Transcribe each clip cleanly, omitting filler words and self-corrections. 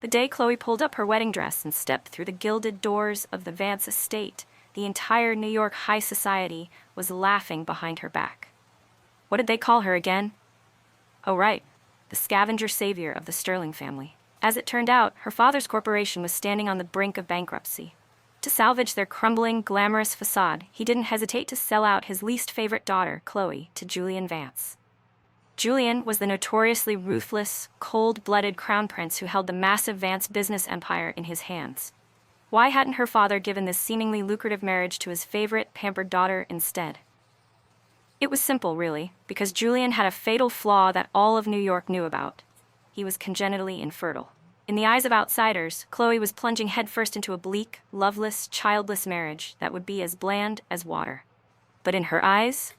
The day Chloe pulled up her wedding dress and stepped through the gilded doors of the Vance estate, the entire New York high society was laughing behind her back. What did they call her again? Oh right, the scavenger savior of the Sterling family. As it turned out, her father's corporation was standing on the brink of bankruptcy. To salvage their crumbling, glamorous facade, he didn't hesitate to sell out his least favorite daughter, Chloe, to Julian Vance. Julian was the notoriously ruthless, cold-blooded crown prince who held the massive Vance business empire in his hands. Why hadn't her father given this seemingly lucrative marriage to his favorite, pampered daughter instead? It was simple, really, because Julian had a fatal flaw that all of New York knew about. He was congenitally infertile. In the eyes of outsiders, Chloe was plunging headfirst into a bleak, loveless, childless marriage that would be as bland as water. But in her eyes,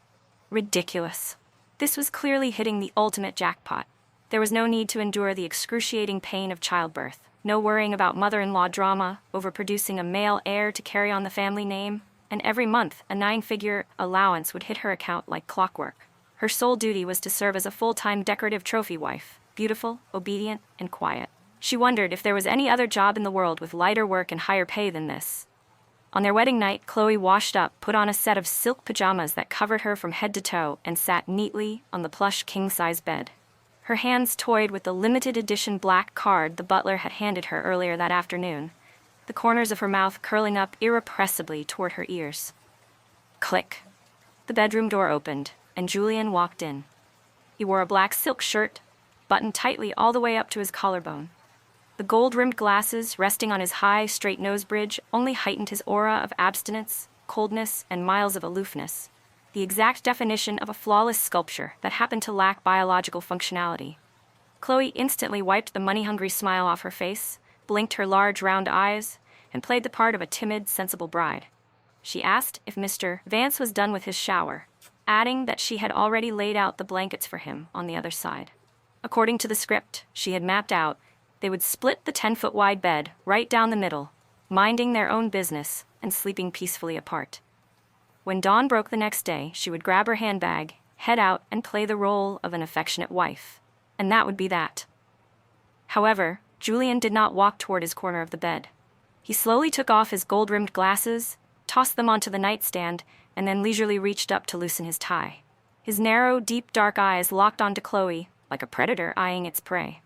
ridiculous. This was clearly hitting the ultimate jackpot. There was no need to endure the excruciating pain of childbirth, no worrying about mother-in-law drama, overproducing a male heir to carry on the family name, and every month a 9-figure allowance would hit her account like clockwork. Her sole duty was to serve as a full-time decorative trophy wife, beautiful, obedient, and quiet. She wondered if there was any other job in the world with lighter work and higher pay than this. On their wedding night, Chloe washed up, put on a set of silk pajamas that covered her from head to toe, and sat neatly on the plush king-size bed. Her hands toyed with the limited edition black card the butler had handed her earlier that afternoon, the corners of her mouth curling up irrepressibly toward her ears. Click. The bedroom door opened, and Julian walked in. He wore a black silk shirt, buttoned tightly all the way up to his collarbone. The gold-rimmed glasses resting on his high, straight nose bridge only heightened his aura of abstinence, coldness, and miles of aloofness, the exact definition of a flawless sculpture that happened to lack biological functionality. Chloe instantly wiped the money-hungry smile off her face, blinked her large, round eyes, and played the part of a timid, sensible bride. She asked if Mr. Vance was done with his shower, adding that she had already laid out the blankets for him on the other side. According to the script she had mapped out, they would split the 10-foot-wide bed right down the middle, minding their own business and sleeping peacefully apart. When dawn broke the next day, she would grab her handbag, head out, and play the role of an affectionate wife. And that would be that. However, Julian did not walk toward his corner of the bed. He slowly took off his gold-rimmed glasses, tossed them onto the nightstand, and then leisurely reached up to loosen his tie. His narrow, deep, dark eyes locked onto Chloe, like a predator eyeing its prey.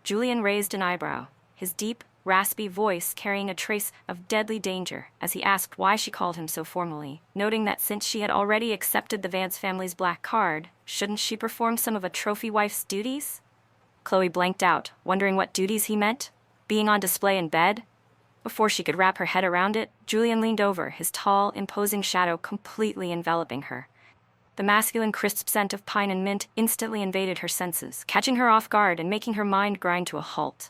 Julian raised an eyebrow, his deep, raspy voice carrying a trace of deadly danger as he asked why she called him so formally, noting that since she had already accepted the Vance family's black card, shouldn't she perform some of a trophy wife's duties? Chloe blanked out, wondering what duties he meant. Being on display in bed? Before she could wrap her head around it, Julian leaned over, his tall, imposing shadow completely enveloping her. The masculine crisp scent of pine and mint instantly invaded her senses, catching her off guard and making her mind grind to a halt.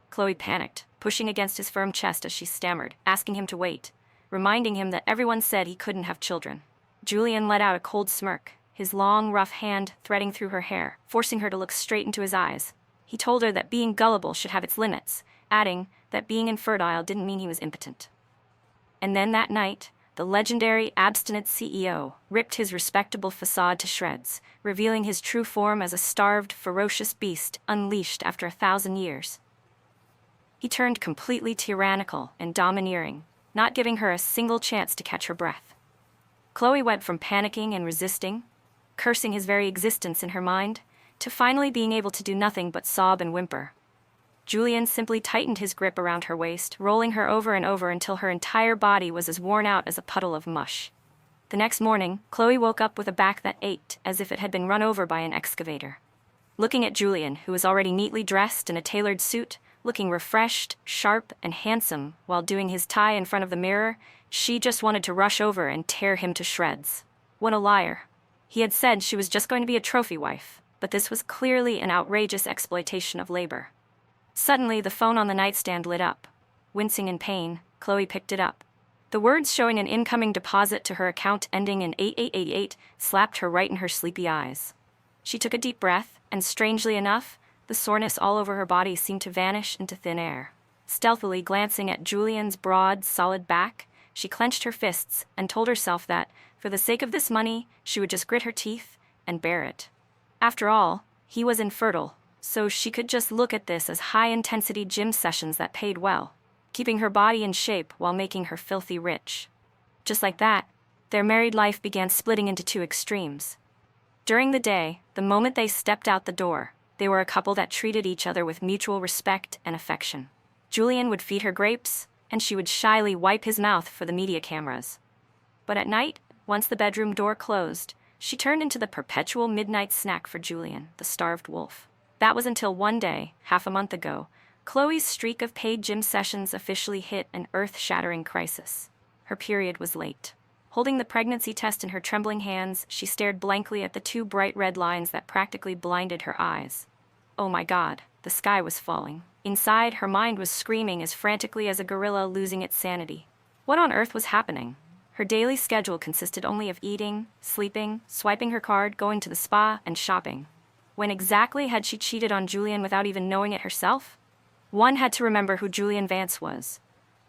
Chloe panicked, pushing against his firm chest as she stammered, asking him to wait, reminding him that everyone said he couldn't have children. Julian let out a cold smirk, his long, rough hand threading through her hair, forcing her to look straight into his eyes. He told her that being gullible should have its limits, adding that being infertile didn't mean he was impotent. And then that night, the legendary abstinent CEO ripped his respectable facade to shreds, revealing his true form as a starved, ferocious beast unleashed after 1,000 years. He turned completely tyrannical and domineering, not giving her a single chance to catch her breath. Chloe went from panicking and resisting, cursing his very existence in her mind, to finally being able to do nothing but sob and whimper. Julian simply tightened his grip around her waist, rolling her over and over until her entire body was as worn out as a puddle of mush. The next morning, Chloe woke up with a back that ached as if it had been run over by an excavator. Looking at Julian, who was already neatly dressed in a tailored suit, looking refreshed, sharp, and handsome while doing his tie in front of the mirror, she just wanted to rush over and tear him to shreds. What a liar. He had said she was just going to be a trophy wife, but this was clearly an outrageous exploitation of labor. Suddenly, the phone on the nightstand lit up. Wincing in pain, Chloe picked it up. The words showing an incoming deposit to her account ending in 8888 slapped her right in her sleepy eyes. She took a deep breath, and strangely enough, the soreness all over her body seemed to vanish into thin air. Stealthily glancing at Julian's broad, solid back, she clenched her fists and told herself that, for the sake of this money, she would just grit her teeth and bear it. After all, he was infertile, so she could just look at this as high-intensity gym sessions that paid well, keeping her body in shape while making her filthy rich. Just like that, their married life began splitting into two extremes. During the day, the moment they stepped out the door, they were a couple that treated each other with mutual respect and affection. Julian would feed her grapes, and she would shyly wipe his mouth for the media cameras. But at night, once the bedroom door closed, she turned into the perpetual midnight snack for Julian, the starved wolf. That was until one day, half a month ago, Chloe's streak of paid gym sessions officially hit an earth-shattering crisis. Her period was late. Holding the pregnancy test in her trembling hands, she stared blankly at the two bright red lines that practically blinded her eyes. Oh my God, the sky was falling. Inside, her mind was screaming as frantically as a gorilla losing its sanity. What on earth was happening? Her daily schedule consisted only of eating, sleeping, swiping her card, going to the spa, and shopping. When exactly had she cheated on Julian without even knowing it herself? One had to remember who Julian Vance was.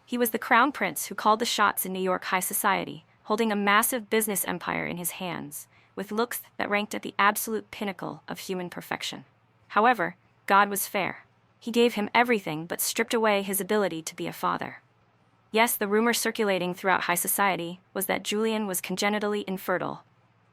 He was the crown prince who called the shots in New York high society, holding a massive business empire in his hands, with looks that ranked at the absolute pinnacle of human perfection. However, God was fair. He gave him everything but stripped away his ability to be a father. Yes, the rumor circulating throughout high society was that Julian was congenitally infertile.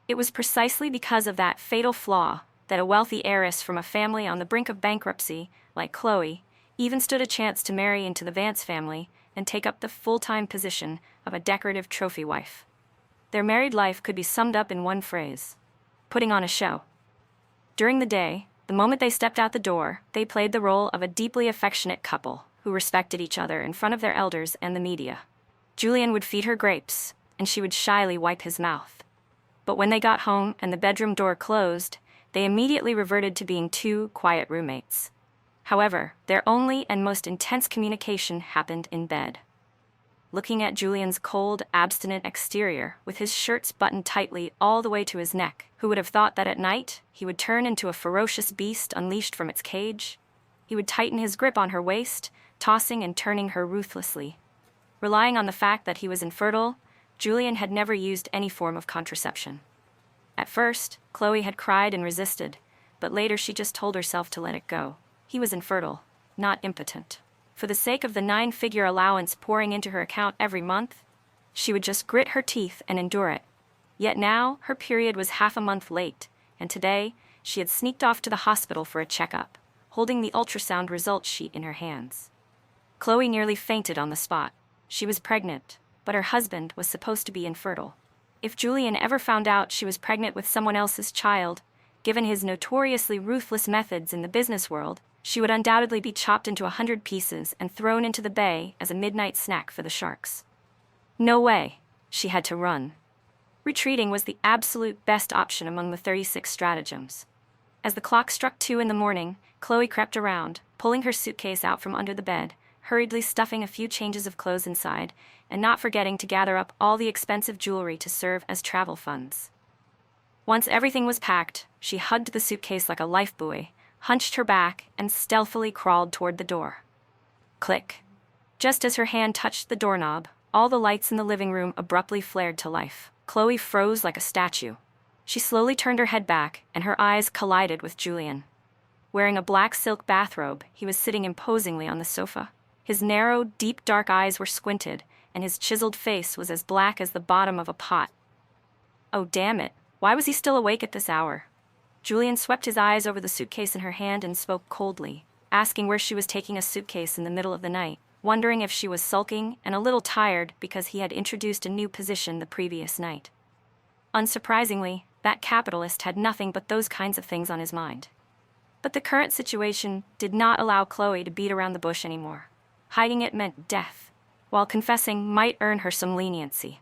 It was precisely because of that fatal flaw that a wealthy heiress from a family on the brink of bankruptcy, like Chloe, even stood a chance to marry into the Vance family and take up the full-time position of a decorative trophy wife. Their married life could be summed up in one phrase: putting on a show. During the day, the moment they stepped out the door, they played the role of a deeply affectionate couple who respected each other in front of their elders and the media. Julian would feed her grapes, and she would shyly wipe his mouth. But when they got home and the bedroom door closed, they immediately reverted to being two quiet roommates. However, their only and most intense communication happened in bed. Looking at Julian's cold, abstinent exterior, with his shirts buttoned tightly all the way to his neck, who would have thought that at night he would turn into a ferocious beast unleashed from its cage? He would tighten his grip on her waist, tossing and turning her ruthlessly. Relying on the fact that he was infertile, Julian had never used any form of contraception. At first, Chloe had cried and resisted, but later she just told herself to let it go. He was infertile, not impotent. For the sake of the 9-figure allowance pouring into her account every month, she would just grit her teeth and endure it. Yet now, her period was half a month late, and today, she had sneaked off to the hospital for a checkup, holding the ultrasound results sheet in her hands. Chloe nearly fainted on the spot. She was pregnant, but her husband was supposed to be infertile. If Julian ever found out she was pregnant with someone else's child, given his notoriously ruthless methods in the business world, she would undoubtedly be chopped into 100 pieces and thrown into the bay as a midnight snack for the sharks. No way. She had to run. Retreating was the absolute best option among the 36 stratagems. As the clock struck 2 in the morning, Chloe crept around, pulling her suitcase out from under the bed, hurriedly stuffing a few changes of clothes inside, and not forgetting to gather up all the expensive jewelry to serve as travel funds. Once everything was packed, she hugged the suitcase like a lifebuoy, hunched her back, and stealthily crawled toward the door. Click. Just as her hand touched the doorknob, all the lights in the living room abruptly flared to life. Chloe froze like a statue. She slowly turned her head back, and her eyes collided with Julian. Wearing a black silk bathrobe, he was sitting imposingly on the sofa. His narrow, deep dark eyes were squinted, and his chiseled face was as black as the bottom of a pot. Oh, damn it. Why was he still awake at this hour? Julian swept his eyes over the suitcase in her hand and spoke coldly, asking where she was taking a suitcase in the middle of the night, wondering if she was sulking and a little tired because he had introduced a new position the previous night. Unsurprisingly, that capitalist had nothing but those kinds of things on his mind. But the current situation did not allow Chloe to beat around the bush anymore. Hiding it meant death, while confessing might earn her some leniency.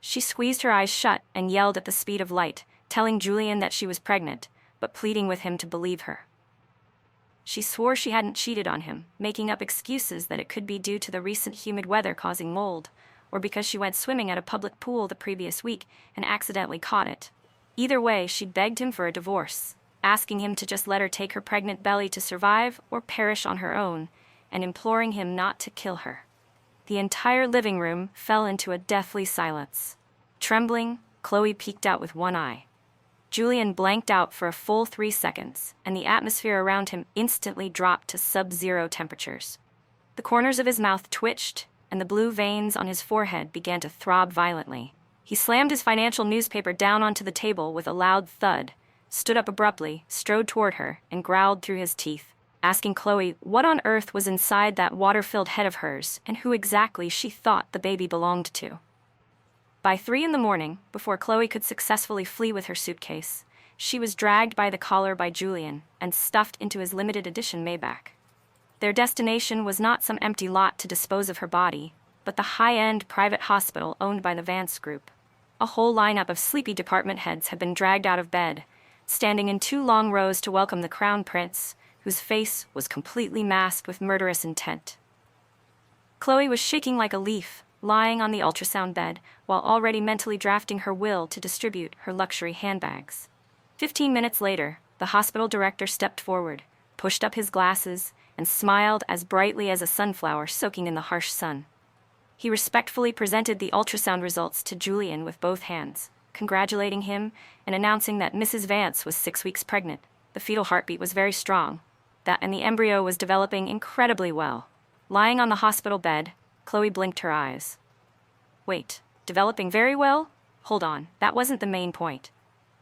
She squeezed her eyes shut and yelled at the speed of light, telling Julian that she was pregnant, but pleading with him to believe her. She swore she hadn't cheated on him, making up excuses that it could be due to the recent humid weather causing mold, or because she went swimming at a public pool the previous week and accidentally caught it. Either way, she begged him for a divorce, asking him to just let her take her pregnant belly to survive or perish on her own, and imploring him not to kill her. The entire living room fell into a deathly silence. Trembling, Chloe peeked out with one eye. Julian blanked out for a full 3 seconds, and the atmosphere around him instantly dropped to sub-zero temperatures. The corners of his mouth twitched, and the blue veins on his forehead began to throb violently. He slammed his financial newspaper down onto the table with a loud thud, stood up abruptly, strode toward her, and growled through his teeth, asking Chloe what on earth was inside that water-filled head of hers and who exactly she thought the baby belonged to. By 3 a.m, before Chloe could successfully flee with her suitcase, she was dragged by the collar by Julian and stuffed into his limited edition Maybach. Their destination was not some empty lot to dispose of her body, but the high-end private hospital owned by the Vance Group. A whole lineup of sleepy department heads had been dragged out of bed, standing in 2 long rows to welcome the crown prince, whose face was completely masked with murderous intent. Chloe was shaking like a leaf, lying on the ultrasound bed, while already mentally drafting her will to distribute her luxury handbags. 15 minutes later, the hospital director stepped forward, pushed up his glasses, and smiled as brightly as a sunflower soaking in the harsh sun. He respectfully presented the ultrasound results to Julian with both hands, congratulating him and announcing that Mrs. Vance was 6 weeks pregnant. The fetal heartbeat was very strong, and the embryo was developing incredibly well. Lying on the hospital bed, Chloe blinked her eyes. Wait, developing very well? Hold on, that wasn't the main point.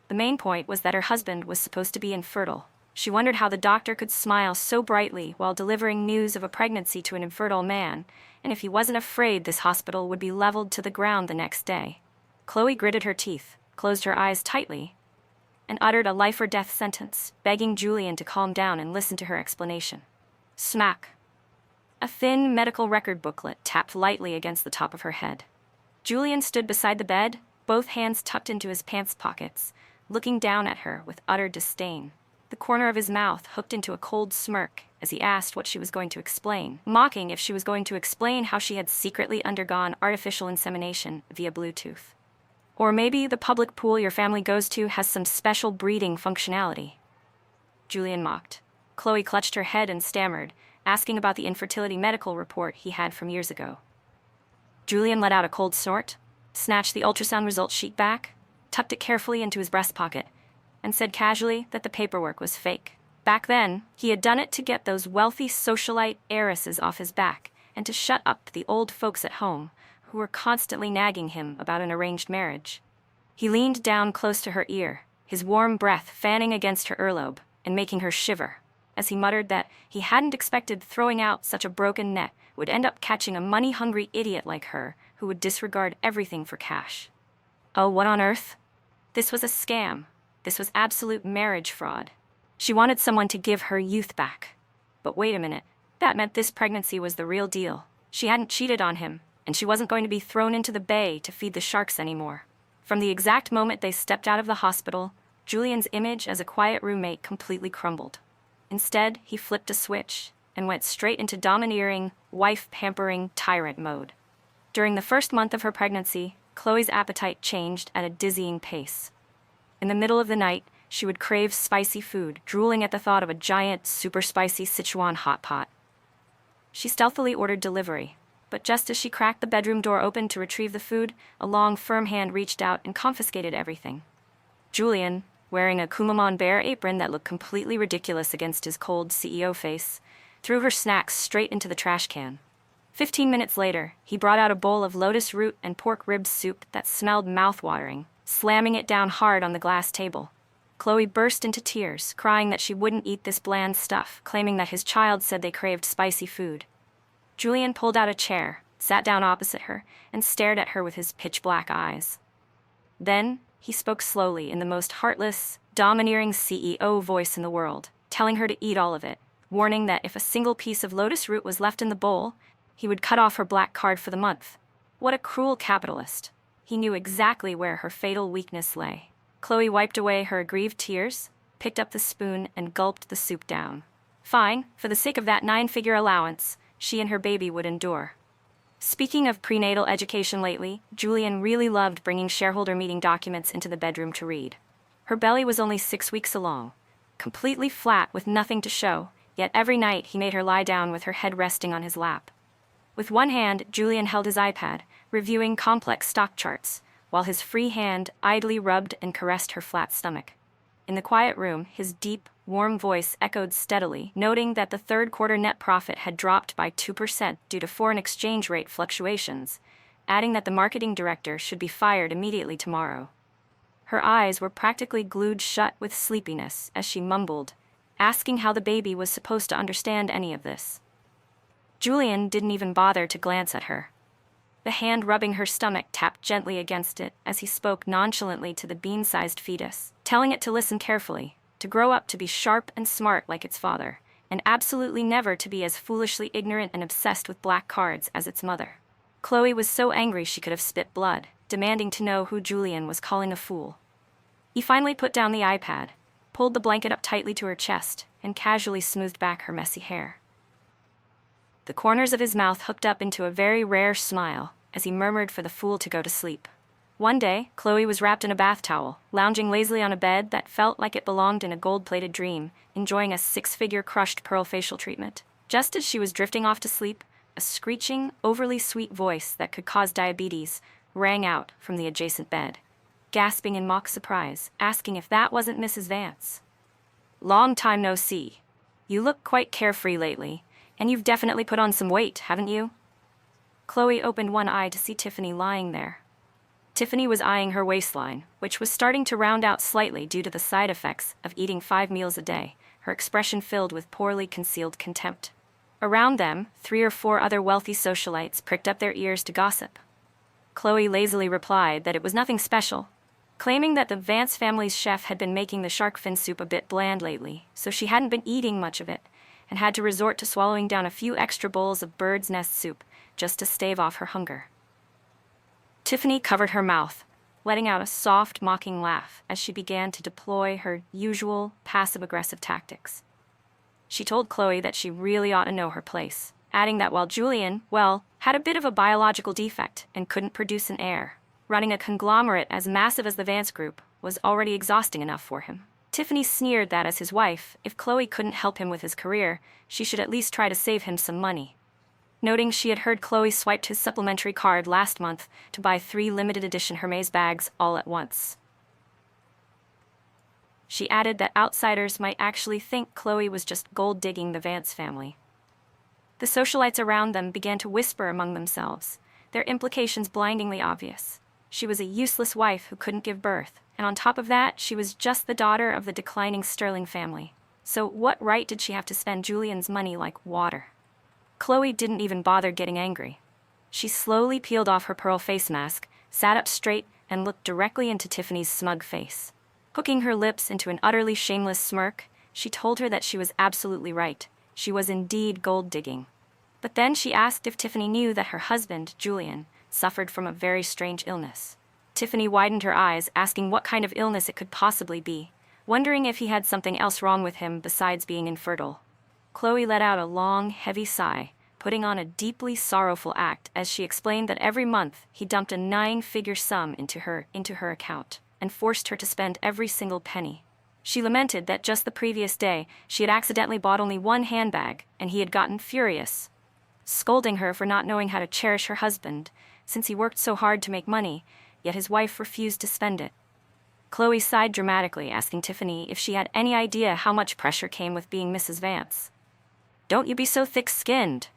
The main point was that her husband was supposed to be infertile. She wondered how the doctor could smile so brightly while delivering news of a pregnancy to an infertile man, and if he wasn't afraid this hospital would be leveled to the ground the next day. Chloe gritted her teeth, closed her eyes tightly, and uttered a life-or-death sentence, begging Julian to calm down and listen to her explanation. Smack. A thin medical record booklet tapped lightly against the top of her head. Julian stood beside the bed, both hands tucked into his pants pockets, looking down at her with utter disdain. The corner of his mouth hooked into a cold smirk as he asked what she was going to explain, mocking if she was going to explain how she had secretly undergone artificial insemination via Bluetooth. Or maybe the public pool your family goes to has some special breeding functionality. Julian mocked. Chloe clutched her head and stammered, asking about the infertility medical report he had from years ago. Julian let out a cold snort, snatched the ultrasound result sheet back, tucked it carefully into his breast pocket, and said casually that the paperwork was fake. Back then, he had done it to get those wealthy socialite heiresses off his back and to shut up the old folks at home who were constantly nagging him about an arranged marriage. He leaned down close to her ear, his warm breath fanning against her earlobe and making her shiver, as he muttered that he hadn't expected throwing out such a broken net would end up catching a money-hungry idiot like her who would disregard everything for cash. Oh, what on earth? This was a scam. This was absolute marriage fraud. She wanted someone to give her youth back. But wait a minute, that meant this pregnancy was the real deal. She hadn't cheated on him, and she wasn't going to be thrown into the bay to feed the sharks anymore. From the exact moment they stepped out of the hospital, Julian's image as a quiet roommate completely crumbled. Instead, he flipped a switch and went straight into domineering, wife-pampering tyrant mode. During the first month of her pregnancy, Chloe's appetite changed at a dizzying pace. In the middle of the night, she would crave spicy food, drooling at the thought of a giant, super spicy Sichuan hot pot. She stealthily ordered delivery, but just as she cracked the bedroom door open to retrieve the food, a long, firm hand reached out and confiscated everything. Julian, wearing a Kumamon bear apron that looked completely ridiculous against his cold CEO face, threw her snacks straight into the trash can. 15 minutes later, he brought out a bowl of lotus root and pork rib soup that smelled mouth-watering, slamming it down hard on the glass table. Chloe burst into tears, crying that she wouldn't eat this bland stuff, claiming that his child said they craved spicy food. Julian pulled out a chair, sat down opposite her, and stared at her with his pitch-black eyes. Then, he spoke slowly in the most heartless, domineering CEO voice in the world, telling her to eat all of it, warning that if a single piece of lotus root was left in the bowl, he would cut off her black card for the month. What a cruel capitalist. He knew exactly where her fatal weakness lay. Chloe wiped away her aggrieved tears, picked up the spoon, and gulped the soup down. Fine, for the sake of that 9-figure allowance, she and her baby would endure. Speaking of prenatal education lately, Julian really loved bringing shareholder meeting documents into the bedroom to read. Her belly was only 6 weeks along, completely flat with nothing to show, yet every night he made her lie down with her head resting on his lap. With one hand, Julian held his iPad, reviewing complex stock charts, while his free hand idly rubbed and caressed her flat stomach. In the quiet room, his deep, warm voice echoed steadily, noting that the third quarter net profit had dropped by 2% due to foreign exchange rate fluctuations, adding that the marketing director should be fired immediately tomorrow. Her eyes were practically glued shut with sleepiness as she mumbled, asking how the baby was supposed to understand any of this. Julian didn't even bother to glance at her. The hand rubbing her stomach tapped gently against it as he spoke nonchalantly to the bean-sized fetus, telling it to listen carefully, to grow up to be sharp and smart like its father, and absolutely never to be as foolishly ignorant and obsessed with black cards as its mother. Chloe was so angry she could have spit blood, demanding to know who Julian was calling a fool. He finally put down the iPad, pulled the blanket up tightly to her chest, and casually smoothed back her messy hair. The corners of his mouth hooked up into a very rare smile as he murmured for the fool to go to sleep. One day, Chloe was wrapped in a bath towel, lounging lazily on a bed that felt like it belonged in a gold-plated dream, enjoying a six-figure crushed pearl facial treatment. Just as she was drifting off to sleep, a screeching, overly sweet voice that could cause diabetes rang out from the adjacent bed, gasping in mock surprise, asking if that wasn't Mrs. Vance. "Long time no see. You look quite carefree lately, and you've definitely put on some weight, haven't you?" Chloe opened one eye to see Tiffany lying there. Tiffany was eyeing her waistline, which was starting to round out slightly due to the side effects of eating 5 meals a day, her expression filled with poorly concealed contempt. Around them, 3 or 4 other wealthy socialites pricked up their ears to gossip. Chloe lazily replied that it was nothing special, claiming that the Vance family's chef had been making the shark fin soup a bit bland lately, so she hadn't been eating much of it, and had to resort to swallowing down a few extra bowls of bird's nest soup just to stave off her hunger. Tiffany covered her mouth, letting out a soft, mocking laugh as she began to deploy her usual passive-aggressive tactics. She told Chloe that she really ought to know her place, adding that while Julian, well, had a bit of a biological defect and couldn't produce an heir, running a conglomerate as massive as the Vance Group was already exhausting enough for him. Tiffany sneered that as his wife, if Chloe couldn't help him with his career, she should at least try to save him some money. Noting she had heard Chloe swiped his supplementary card last month to buy 3 limited edition Hermes bags all at once. She added that outsiders might actually think Chloe was just gold-digging the Vance family. The socialites around them began to whisper among themselves, their implications blindingly obvious. She was a useless wife who couldn't give birth, and on top of that, she was just the daughter of the declining Sterling family. So what right did she have to spend Julian's money like water? Chloe didn't even bother getting angry. She slowly peeled off her pearl face mask, sat up straight, and looked directly into Tiffany's smug face. Hooking her lips into an utterly shameless smirk, she told her that she was absolutely right. She was indeed gold-digging. But then she asked if Tiffany knew that her husband, Julian, suffered from a very strange illness. Tiffany widened her eyes, asking what kind of illness it could possibly be, wondering if he had something else wrong with him besides being infertile. Chloe let out a long, heavy sigh, putting on a deeply sorrowful act as she explained that every month he dumped a 9-figure sum into her account and forced her to spend every single penny. She lamented that just the previous day she had accidentally bought only 1 handbag and he had gotten furious, scolding her for not knowing how to cherish her husband since he worked so hard to make money, yet his wife refused to spend it. Chloe sighed dramatically, asking Tiffany if she had any idea how much pressure came with being Mrs. Vance. "Don't you be so thick-skinned,"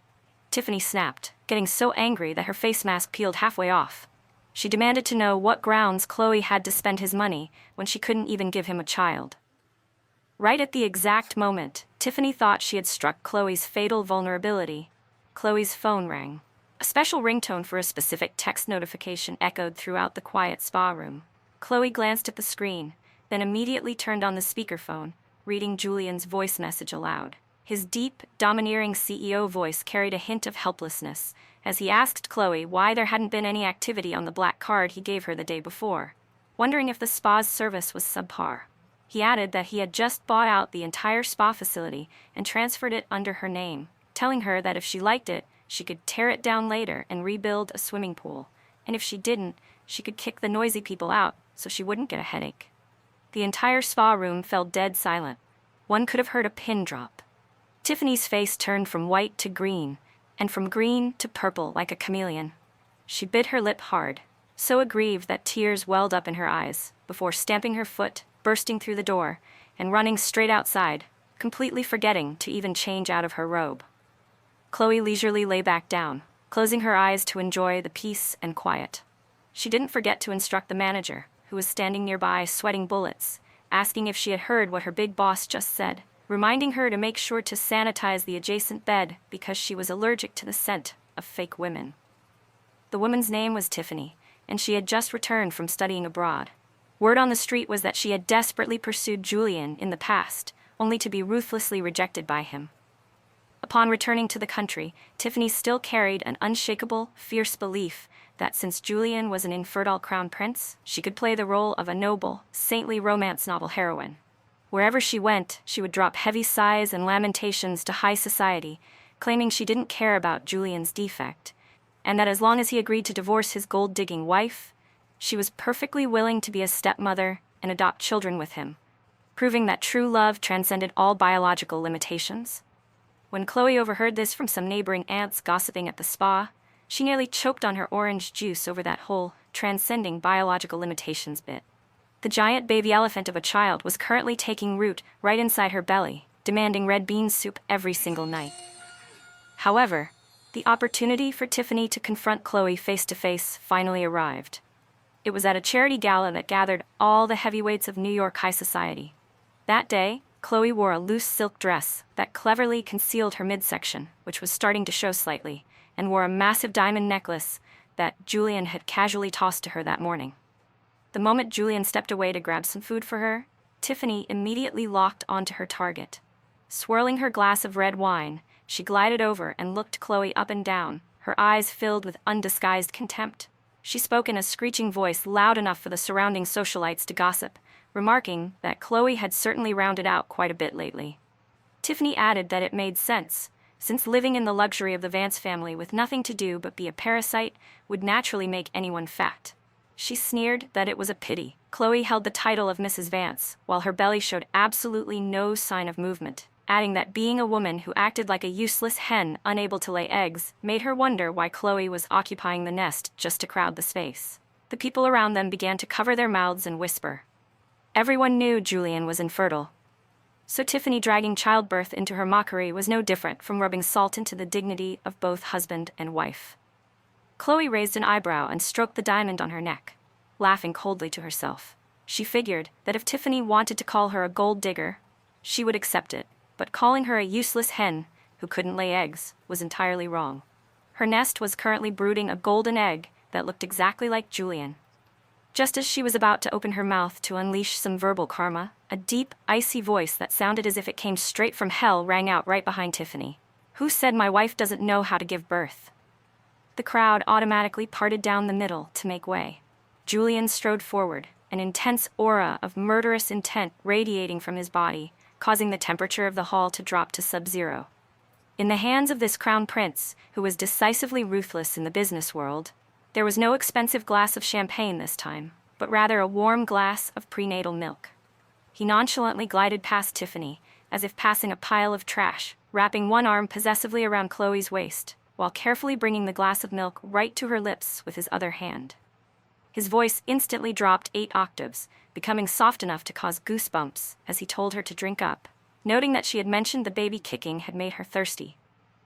Tiffany snapped, getting so angry that her face mask peeled halfway off. She demanded to know what grounds Chloe had to spend his money when she couldn't even give him a child. Right at the exact moment, Tiffany thought she had struck Chloe's fatal vulnerability. Chloe's phone rang. A special ringtone for a specific text notification echoed throughout the quiet spa room. Chloe glanced at the screen, then immediately turned on the speakerphone, reading Julian's voice message aloud. His deep, domineering CEO voice carried a hint of helplessness as he asked Chloe why there hadn't been any activity on the black card he gave her the day before, wondering if the spa's service was subpar. He added that he had just bought out the entire spa facility and transferred it under her name, telling her that if she liked it, she could tear it down later and rebuild a swimming pool, and if she didn't, she could kick the noisy people out so she wouldn't get a headache. The entire spa room fell dead silent. One could have heard a pin drop. Tiffany's face turned from white to green, and from green to purple like a chameleon. She bit her lip hard, so aggrieved that tears welled up in her eyes, before stamping her foot bursting through the door and running straight outside, completely forgetting to even change out of her robe. Chloe leisurely lay back down, closing her eyes to enjoy the peace and quiet. She didn't forget to instruct the manager, who was standing nearby sweating bullets, asking if she had heard what her big boss just said, reminding her to make sure to sanitize the adjacent bed because she was allergic to the scent of fake women. The woman's name was Tiffany, and she had just returned from studying abroad. Word on the street was that she had desperately pursued Julian in the past, only to be ruthlessly rejected by him. Upon returning to the country, Tiffany still carried an unshakable, fierce belief that since Julian was an infertile crown prince, she could play the role of a noble, saintly romance novel heroine. Wherever she went, she would drop heavy sighs and lamentations to high society, claiming she didn't care about Julian's defect, and that as long as he agreed to divorce his gold-digging wife, she was perfectly willing to be a stepmother and adopt children with him, proving that true love transcended all biological limitations. When Chloe overheard this from some neighboring aunts gossiping at the spa, she nearly choked on her orange juice over that whole transcending biological limitations bit. The giant baby elephant of a child was currently taking root right inside her belly, demanding red bean soup every single night. However, the opportunity for Tiffany to confront Chloe face-to-face finally arrived. It was at a charity gala that gathered all the heavyweights of New York high society. That day, Chloe wore a loose silk dress that cleverly concealed her midsection, which was starting to show slightly, and wore a massive diamond necklace that Julian had casually tossed to her that morning. The moment Julian stepped away to grab some food for her, Tiffany immediately locked onto her target. Swirling her glass of red wine, she glided over and looked Chloe up and down, her eyes filled with undisguised contempt. She spoke in a screeching voice loud enough for the surrounding socialites to gossip, remarking that Chloe had certainly rounded out quite a bit lately. Tiffany added that it made sense, since living in the luxury of the Vance family with nothing to do but be a parasite would naturally make anyone fat. She sneered that it was a pity. Chloe held the title of Mrs. Vance, while her belly showed absolutely no sign of movement, adding that being a woman who acted like a useless hen unable to lay eggs made her wonder why Chloe was occupying the nest just to crowd the space. The people around them began to cover their mouths and whisper. Everyone knew Julian was infertile, so Tiffany dragging childbirth into her mockery was no different from rubbing salt into the dignity of both husband and wife. Chloe raised an eyebrow and stroked the diamond on her neck, laughing coldly to herself. She figured that if Tiffany wanted to call her a gold digger, she would accept it, but calling her a useless hen who couldn't lay eggs was entirely wrong. Her nest was currently brooding a golden egg that looked exactly like Julian. Just as she was about to open her mouth to unleash some verbal karma, a deep, icy voice that sounded as if it came straight from hell rang out right behind Tiffany. Who said my wife doesn't know how to give birth? The crowd automatically parted down the middle to make way. Julian strode forward, an intense aura of murderous intent radiating from his body, causing the temperature of the hall to drop to sub-zero. In the hands of this crown prince, who was decisively ruthless in the business world, there was no expensive glass of champagne this time, but rather a warm glass of prenatal milk. He nonchalantly glided past Tiffany, as if passing a pile of trash, wrapping one arm possessively around Chloe's waist, while carefully bringing the glass of milk right to her lips with his other hand. His voice instantly dropped 8 octaves, becoming soft enough to cause goosebumps as he told her to drink up, noting that she had mentioned the baby kicking had made her thirsty.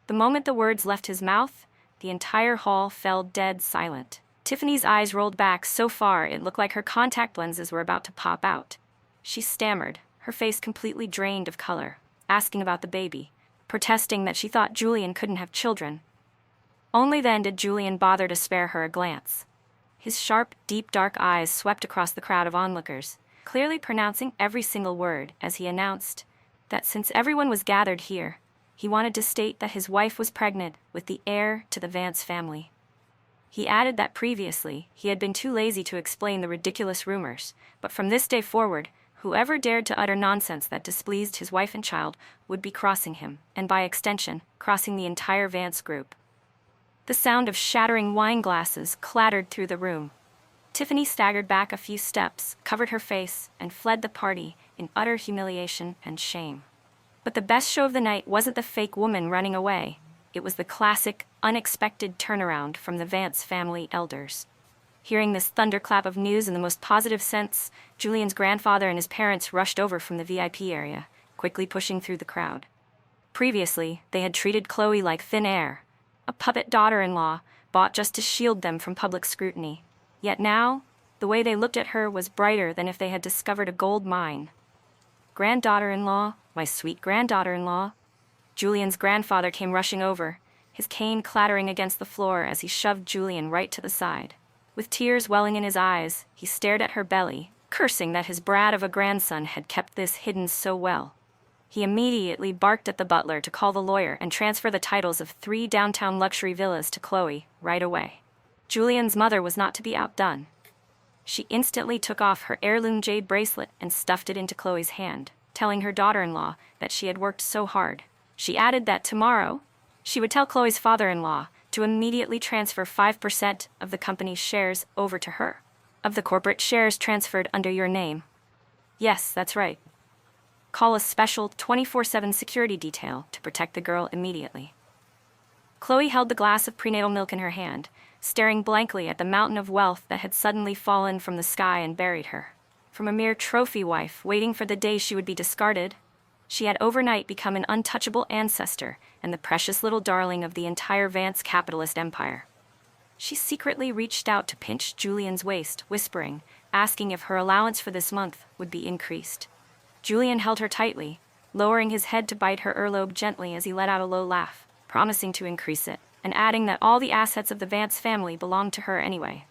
The moment the words left his mouth, the entire hall fell dead silent. Tiffany's eyes rolled back so far it looked like her contact lenses were about to pop out. She stammered, her face completely drained of color, asking about the baby, protesting that she thought Julian couldn't have children. Only then did Julian bother to spare her a glance. His sharp, deep dark eyes swept across the crowd of onlookers, clearly pronouncing every single word as he announced that since everyone was gathered here, he wanted to state that his wife was pregnant with the heir to the Vance family. He added that previously he had been too lazy to explain the ridiculous rumors, but from this day forward, whoever dared to utter nonsense that displeased his wife and child would be crossing him, and by extension, crossing the entire Vance group. The sound of shattering wine glasses clattered through the room. Tiffany staggered back a few steps, covered her face, and fled the party in utter humiliation and shame. But the best show of the night wasn't the fake woman running away. It was the classic, unexpected turnaround from the Vance family elders. Hearing this thunderclap of news in the most positive sense, Julian's grandfather and his parents rushed over from the VIP area, quickly pushing through the crowd. Previously, they had treated Chloe like thin air, a puppet daughter-in-law bought just to shield them from public scrutiny. Yet now, the way they looked at her was brighter than if they had discovered a gold mine. "Granddaughter-in-law, my sweet granddaughter-in-law." Julian's grandfather came rushing over, his cane clattering against the floor as he shoved Julian right to the side. With tears welling in his eyes, he stared at her belly, cursing that his brat of a grandson had kept this hidden so well. He immediately barked at the butler to call the lawyer and transfer the titles of 3 downtown luxury villas to Chloe right away. Julian's mother was not to be outdone. She instantly took off her heirloom jade bracelet and stuffed it into Chloe's hand, telling her daughter-in-law that she had worked so hard. She added that tomorrow, she would tell Chloe's father-in-law to immediately transfer 5% of the company's shares over to her. Of the corporate shares transferred under your name. Yes, that's right. Call a special 24/7 security detail to protect the girl immediately. Chloe held the glass of prenatal milk in her hand, staring blankly at the mountain of wealth that had suddenly fallen from the sky and buried her. From a mere trophy wife waiting for the day she would be discarded, she had overnight become an untouchable ancestor and the precious little darling of the entire Vance capitalist empire. She secretly reached out to pinch Julian's waist, whispering, asking if her allowance for this month would be increased. Julian held her tightly, lowering his head to bite her earlobe gently as he let out a low laugh, promising to increase it, and adding that all the assets of the Vance family belonged to her anyway.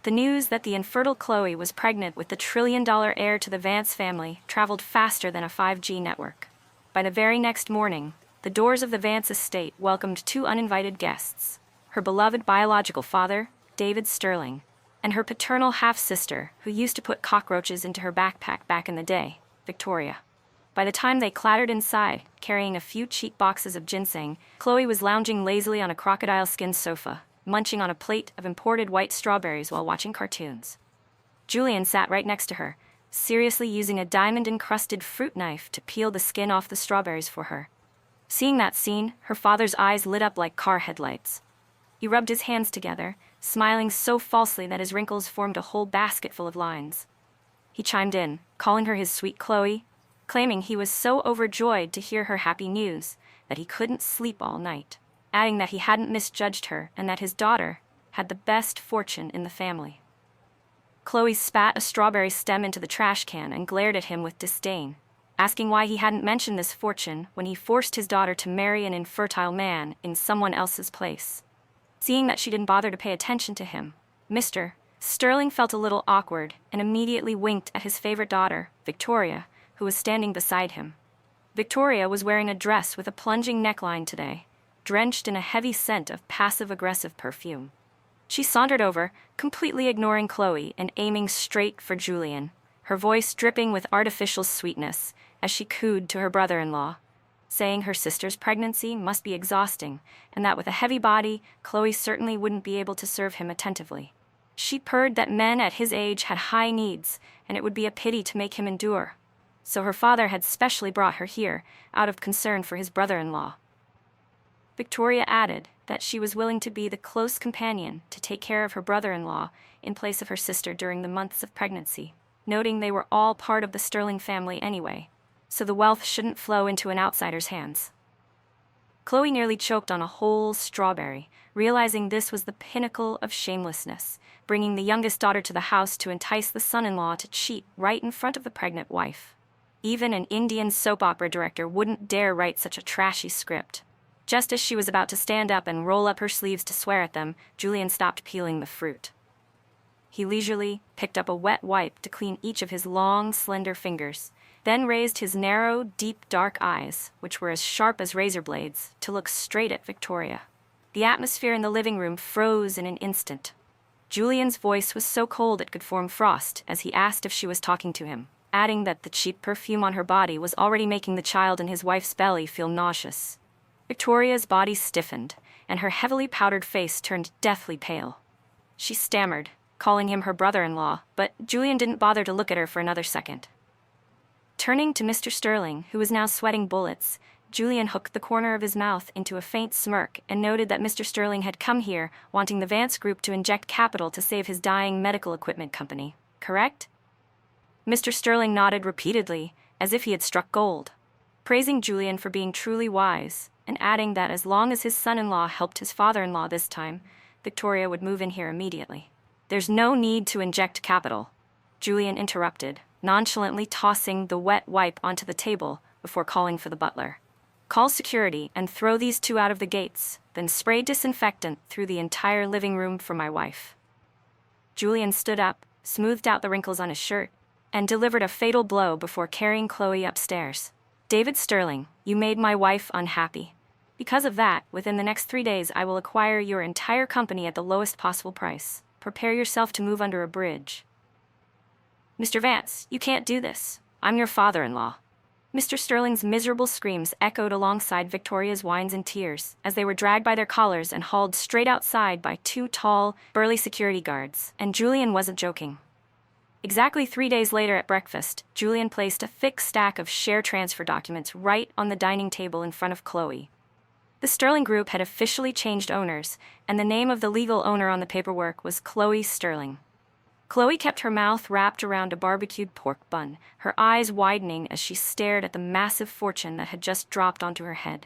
The news that the infertile Chloe was pregnant with the trillion-dollar heir to the Vance family traveled faster than a 5G network. By the very next morning, the doors of the Vance estate welcomed 2 uninvited guests: her beloved biological father, David Sterling, and her paternal half-sister, who used to put cockroaches into her backpack back in the day, Victoria. By the time they clattered inside, carrying a few cheap boxes of ginseng, Chloe was lounging lazily on a crocodile-skin sofa, munching on a plate of imported white strawberries while watching cartoons. Julian sat right next to her, seriously using a diamond-encrusted fruit knife to peel the skin off the strawberries for her. Seeing that scene, her father's eyes lit up like car headlights. He rubbed his hands together, smiling so falsely that his wrinkles formed a whole basketful of lines. He chimed in, calling her his sweet Chloe, claiming he was so overjoyed to hear her happy news that he couldn't sleep all night, adding that he hadn't misjudged her and that his daughter had the best fortune in the family. Chloe spat a strawberry stem into the trash can and glared at him with disdain, asking why he hadn't mentioned this fortune when he forced his daughter to marry an infertile man in someone else's place. Seeing that she didn't bother to pay attention to him, Mr. Sterling felt a little awkward and immediately winked at his favorite daughter, Victoria, who was standing beside him. Victoria was wearing a dress with a plunging neckline today, drenched in a heavy scent of passive-aggressive perfume. She sauntered over, completely ignoring Chloe and aiming straight for Julian, her voice dripping with artificial sweetness as she cooed to her brother-in-law, saying her sister's pregnancy must be exhausting and that with a heavy body, Chloe certainly wouldn't be able to serve him attentively. She purred that men at his age had high needs and it would be a pity to make him endure. So her father had specially brought her here out of concern for his brother-in-law. Victoria added that she was willing to be the close companion to take care of her brother-in-law in place of her sister during the months of pregnancy, noting they were all part of the Sterling family anyway, so the wealth shouldn't flow into an outsider's hands. Chloe nearly choked on a whole strawberry, realizing this was the pinnacle of shamelessness, bringing the youngest daughter to the house to entice the son-in-law to cheat right in front of the pregnant wife. Even an Indian soap opera director wouldn't dare write such a trashy script. Just as she was about to stand up and roll up her sleeves to swear at them, Julian stopped peeling the fruit. He leisurely picked up a wet wipe to clean each of his long, slender fingers, then raised his narrow, deep, dark eyes, which were as sharp as razor blades, to look straight at Victoria. The atmosphere in the living room froze in an instant. Julian's voice was so cold it could form frost as he asked if she was talking to him, adding that the cheap perfume on her body was already making the child in his wife's belly feel nauseous. Victoria's body stiffened, and her heavily powdered face turned deathly pale. She stammered, calling him her brother-in-law, but Julian didn't bother to look at her for another second. Turning to Mr. Sterling, who was now sweating bullets, Julian hooked the corner of his mouth into a faint smirk and noted that Mr. Sterling had come here wanting the Vance Group to inject capital to save his dying medical equipment company, correct? Mr. Sterling nodded repeatedly, as if he had struck gold, praising Julian for being truly wise, and adding that as long as his son-in-law helped his father-in-law this time, Victoria would move in here immediately. "There's no need to inject capital," Julian interrupted, nonchalantly tossing the wet wipe onto the table before calling for the butler. "Call security and throw these two out of the gates, then spray disinfectant through the entire living room for my wife." Julian stood up, smoothed out the wrinkles on his shirt, and delivered a fatal blow before carrying Chloe upstairs. "David Sterling, you made my wife unhappy. Because of that, within the next 3 days I will acquire your entire company at the lowest possible price. Prepare yourself to move under a bridge." "Mr. Vance, you can't do this. I'm your father-in-law." Mr. Sterling's miserable screams echoed alongside Victoria's whines and tears as they were dragged by their collars and hauled straight outside by 2 tall, burly security guards, and Julian wasn't joking. Exactly 3 days later at breakfast, Julian placed a thick stack of share transfer documents right on the dining table in front of Chloe. The Sterling Group had officially changed owners, and the name of the legal owner on the paperwork was Chloe Sterling. Chloe kept her mouth wrapped around a barbecued pork bun, her eyes widening as she stared at the massive fortune that had just dropped onto her head.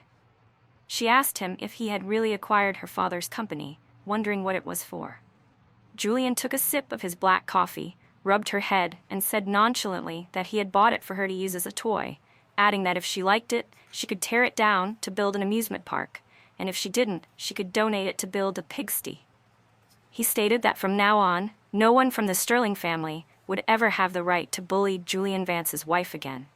She asked him if he had really acquired her father's company, wondering what it was for. Julian took a sip of his black coffee, rubbed her head, and said nonchalantly that he had bought it for her to use as a toy, adding that if she liked it, she could tear it down to build an amusement park, and if she didn't, she could donate it to build a pigsty. He stated that from now on, no one from the Sterling family would ever have the right to bully Julian Vance's wife again.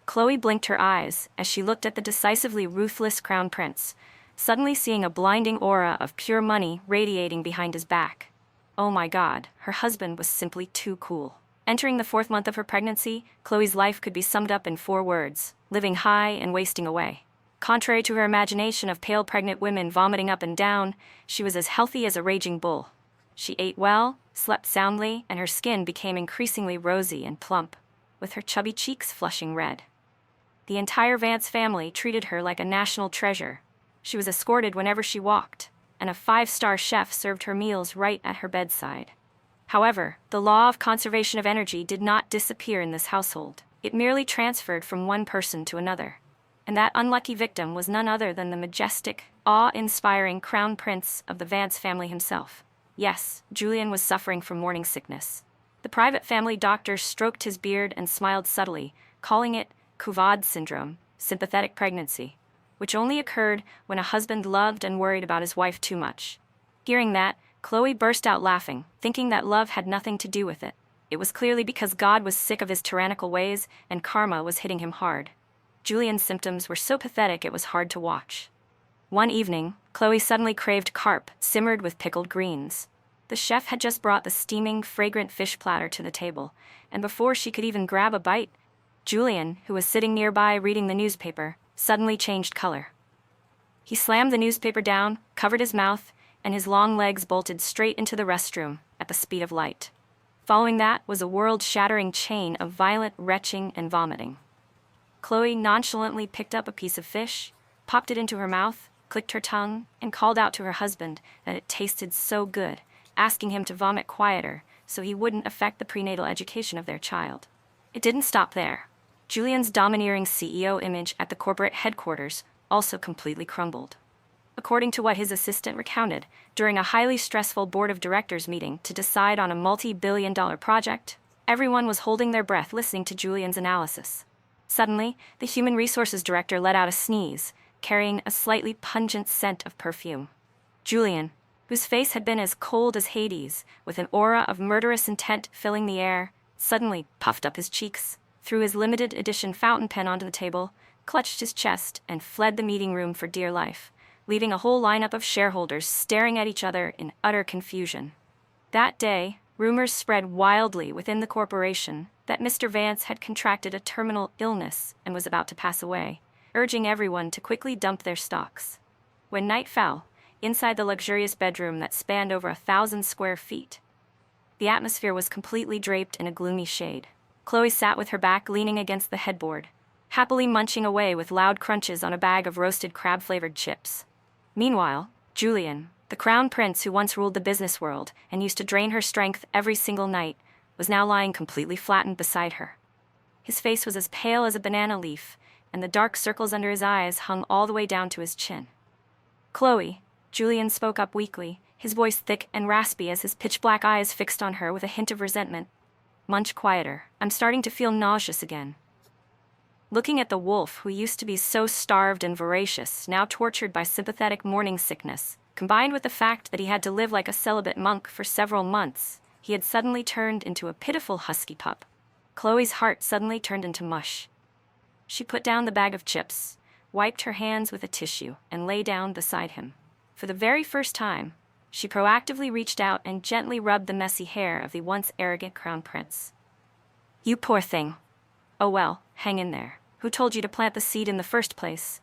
Chloe blinked her eyes as she looked at the decisively ruthless crown prince, suddenly seeing a blinding aura of pure money radiating behind his back. Oh my God, her husband was simply too cool. Entering the 4th month of her pregnancy, Chloe's life could be summed up in 4 words: living high and wasting away. Contrary to her imagination of pale pregnant women vomiting up and down, she was as healthy as a raging bull. She ate well, slept soundly, and her skin became increasingly rosy and plump, with her chubby cheeks flushing red. The entire Vance family treated her like a national treasure. She was escorted whenever she walked, and a 5-star chef served her meals right at her bedside. However, the law of conservation of energy did not disappear in this household. It merely transferred from one person to another. And that unlucky victim was none other than the majestic, awe-inspiring crown prince of the Vance family himself. Yes, Julian was suffering from morning sickness. The private family doctor stroked his beard and smiled subtly, calling it facade syndrome, sympathetic pregnancy, which only occurred when a husband loved and worried about his wife too much. Hearing that, Chloe burst out laughing, thinking that love had nothing to do with it. It was clearly because God was sick of his tyrannical ways and karma was hitting him hard. Julian's symptoms were so pathetic it was hard to watch. One evening, Chloe suddenly craved carp, simmered with pickled greens. The chef had just brought the steaming, fragrant fish platter to the table, and before she could even grab a bite, Julian, who was sitting nearby reading the newspaper, suddenly changed color. He slammed the newspaper down, covered his mouth, and his long legs bolted straight into the restroom at the speed of light. Following that was a world-shattering chain of violent retching and vomiting. Chloe nonchalantly picked up a piece of fish, popped it into her mouth, clicked her tongue, and called out to her husband that it tasted so good, asking him to vomit quieter so he wouldn't affect the prenatal education of their child. It didn't stop there. Julian's domineering CEO image at the corporate headquarters also completely crumbled. According to what his assistant recounted, during a highly stressful board of directors meeting to decide on a multi-billion-dollar project, everyone was holding their breath listening to Julian's analysis. Suddenly, the human resources director let out a sneeze, carrying a slightly pungent scent of perfume. Julian, whose face had been as cold as Hades, with an aura of murderous intent filling the air, suddenly puffed up his cheeks, threw his limited edition fountain pen onto the table, clutched his chest, and fled the meeting room for dear life, leaving a whole lineup of shareholders staring at each other in utter confusion. That day, rumors spread wildly within the corporation that Mr. Vance had contracted a terminal illness and was about to pass away, urging everyone to quickly dump their stocks. When night fell, inside the luxurious bedroom that spanned over 1,000 square feet, the atmosphere was completely draped in a gloomy shade. Chloe sat with her back leaning against the headboard, happily munching away with loud crunches on a bag of roasted crab-flavored chips. Meanwhile, Julian, the crown prince who once ruled the business world and used to drain her strength every single night, was now lying completely flattened beside her. His face was as pale as a banana leaf, and the dark circles under his eyes hung all the way down to his chin. "Chloe," Julian spoke up weakly, his voice thick and raspy as his pitch-black eyes fixed on her with a hint of resentment. "Munch quieter. I'm starting to feel nauseous again." Looking at the wolf who used to be so starved and voracious, now tortured by sympathetic morning sickness, combined with the fact that he had to live like a celibate monk for several months, he had suddenly turned into a pitiful husky pup. Chloe's heart suddenly turned into mush. She put down the bag of chips, wiped her hands with a tissue, and lay down beside him. For the very first time, she proactively reached out and gently rubbed the messy hair of the once arrogant crown prince. "You poor thing. Oh well, hang in there. Who told you to plant the seed in the first place?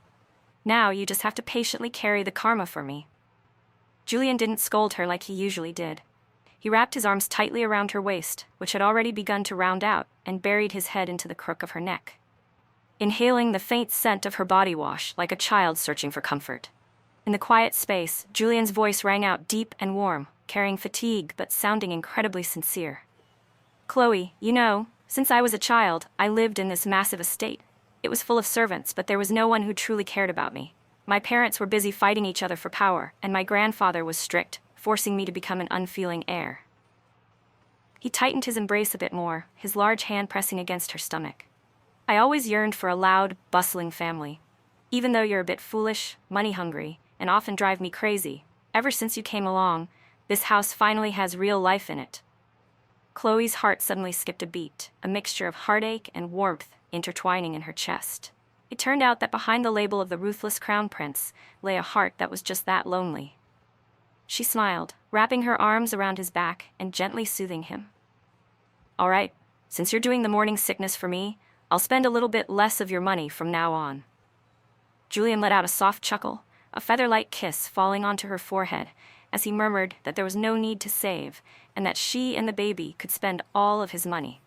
Now you just have to patiently carry the karma for me." Julian didn't scold her like he usually did. He wrapped his arms tightly around her waist, which had already begun to round out, and buried his head into the crook of her neck, inhaling the faint scent of her body wash like a child searching for comfort. In the quiet space, Julian's voice rang out deep and warm, carrying fatigue but sounding incredibly sincere. "Chloe, you know, since I was a child, I lived in this massive estate. It was full of servants, but there was no one who truly cared about me. My parents were busy fighting each other for power, and my grandfather was strict, forcing me to become an unfeeling heir." He tightened his embrace a bit more, his large hand pressing against her stomach. "I always yearned for a loud, bustling family. Even though you're a bit foolish, money-hungry, and often drive me crazy, ever since you came along, this house finally has real life in it." Chloe's heart suddenly skipped a beat, a mixture of heartache and warmth intertwining in her chest. It turned out that behind the label of the ruthless crown prince lay a heart that was just that lonely. She smiled, wrapping her arms around his back and gently soothing him. "All right, since you're doing the morning sickness for me, I'll spend a little bit less of your money from now on." Julian let out a soft chuckle, a feather-light kiss falling onto her forehead, as he murmured that there was no need to save, and that she and the baby could spend all of his money.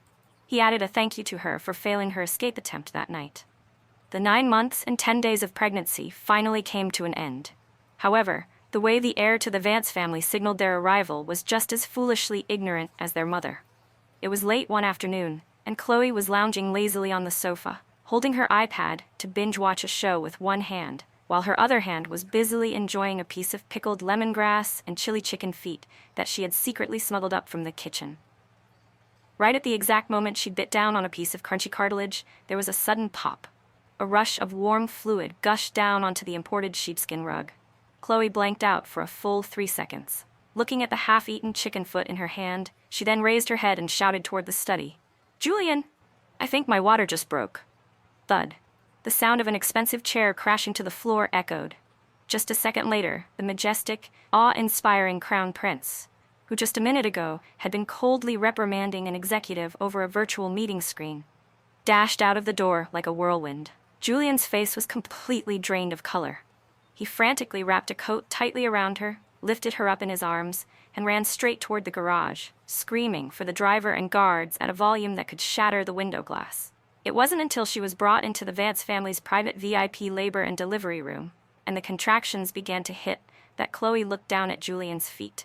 He added a thank you to her for failing her escape attempt that night. The 9 months and 10 days of pregnancy finally came to an end. However, the way the heir to the Vance family signaled their arrival was just as foolishly ignorant as their mother. It was late one afternoon, and Chloe was lounging lazily on the sofa, holding her iPad to binge-watch a show with one hand, while her other hand was busily enjoying a piece of pickled lemongrass and chili chicken feet that she had secretly smuggled up from the kitchen. Right at the exact moment she bit down on a piece of crunchy cartilage, there was a sudden pop. A rush of warm fluid gushed down onto the imported sheepskin rug. Chloe blanked out for a full 3 seconds. Looking at the half-eaten chicken foot in her hand, she then raised her head and shouted toward the study. "Julian! I think my water just broke." Thud. The sound of an expensive chair crashing to the floor echoed. Just a second later, the majestic, awe-inspiring crown prince, who just a minute ago had been coldly reprimanding an executive over a virtual meeting screen, dashed out of the door like a whirlwind. Julian's face was completely drained of color. He frantically wrapped a coat tightly around her, lifted her up in his arms, and ran straight toward the garage, screaming for the driver and guards at a volume that could shatter the window glass. It wasn't until she was brought into the Vance family's private VIP labor and delivery room, and the contractions began to hit, that Chloe looked down at Julian's feet.